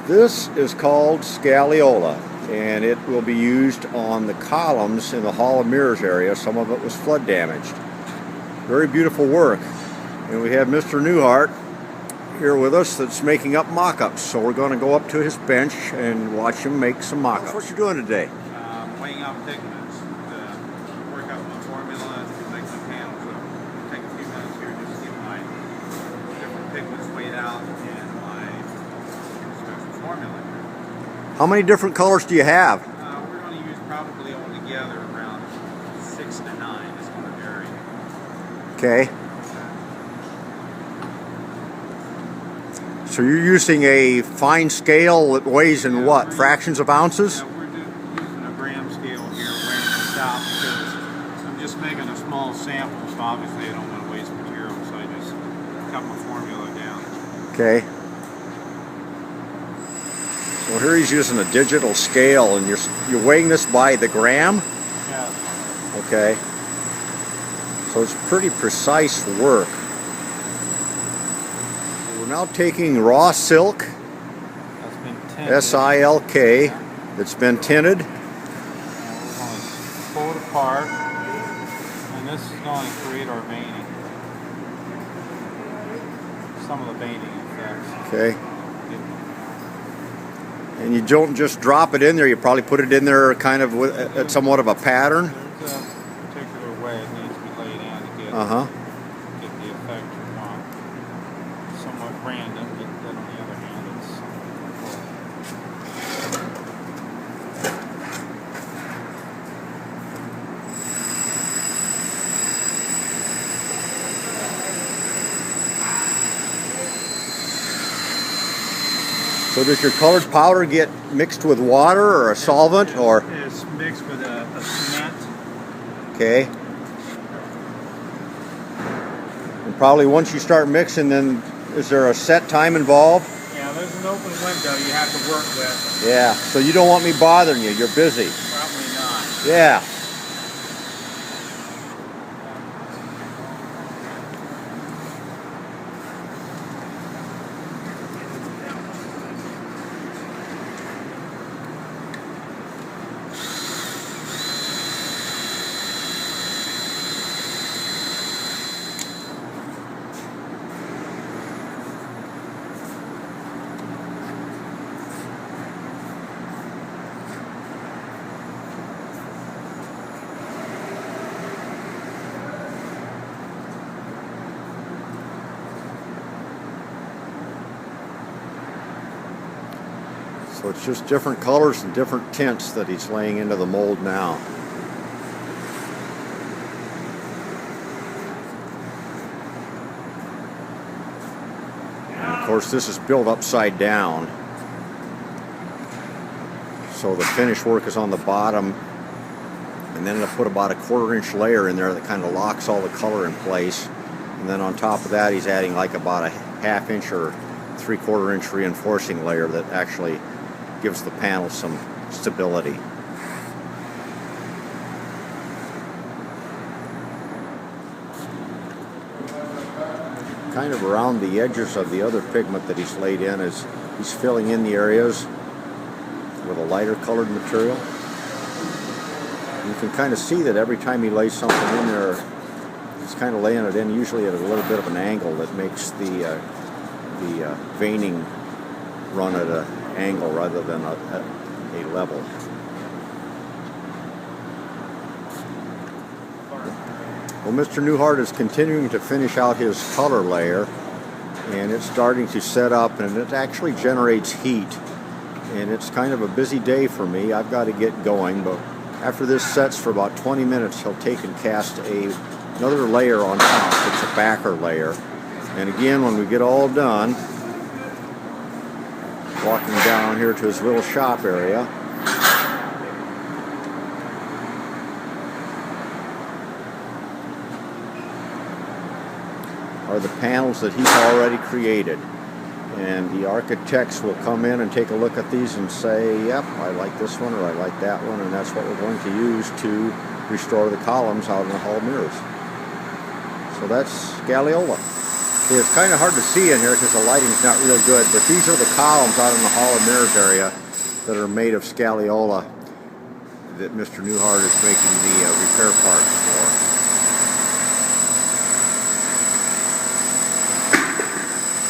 This is called Scagliola, and it will be used on the columns in the Hall of Mirrors area. Some of it was flood damaged. Very beautiful work. And we have Mr. Newhart here with us that's making up mock-ups. So we're going to go up to his bench and watch him make some mock-ups. What you doing today? Weighing out pigments to work out my formula to make my panels. So take a few minutes here just to get my different pigments weighed out and my special formula. How many different colors do you have? We're going to use probably altogether around 6 to 9. It's going to vary. Okay. So you're using a fine scale that weighs in what? Fractions of ounces? Yeah, we're using a gram scale here, weighing this out because I'm just making a small sample, so obviously I don't want to waste material, so I just cut my formula down. Okay. Well, here he's using a digital scale, and you're weighing this by the gram? Yeah. Okay. So it's pretty precise work. We're now taking raw silk, That's been tinted. S-I-L-K, that's been tinted. And we're going to pull it apart, and this is going to create our veining. Some of the veining effects. Okay. And you don't just drop it in there, you probably put it in there kind of with somewhat of a pattern. There's a particular way it needs to be laid in to get, get the effect you want. Somewhat random, but then on the other hand, it's So does your colored powder get mixed with water or a solvent or? It's mixed with a cement. Okay. And probably once you start mixing, then is there a set time involved? Yeah, there's an open window you have to work with. Yeah, so you don't want me bothering you, you're busy. Probably not. Yeah. So it's just different colors and different tints that he's laying into the mold now. And of course this is built upside down. So the finish work is on the bottom, and then I put about a 1/4 inch layer in there that kind of locks all the color in place. And then on top of that he's adding like about a 1/2 inch or 3/4 inch reinforcing layer that actually gives the panel some stability. Kind of around the edges of the other pigment that he's laid in is he's filling in the areas with a lighter colored material. You can kind of see that every time he lays something in there, he's kind of laying it in usually at a little bit of an angle that makes the veining run at an angle rather than a level. Well, Mr. Newhart is continuing to finish out his color layer, and it's starting to set up, and it actually generates heat, and it's kind of a busy day for me. I've got to get going, but after this sets for about 20 minutes, he'll take and cast another layer on top. It's a backer layer. And again, when we get all done, walking down here to his little shop area, are the panels that he's already created. And the architects will come in and take a look at these and say, yep, I like this one or I like that one, and that's what we're going to use to restore the columns out in the Hall of Mirrors. So that's Scagliola. It's kind of hard to see in here because the lighting's not real good, but these are the columns out in the Hall of Mirrors area that are made of Scagliola that Mr. Newhart is making the repair part.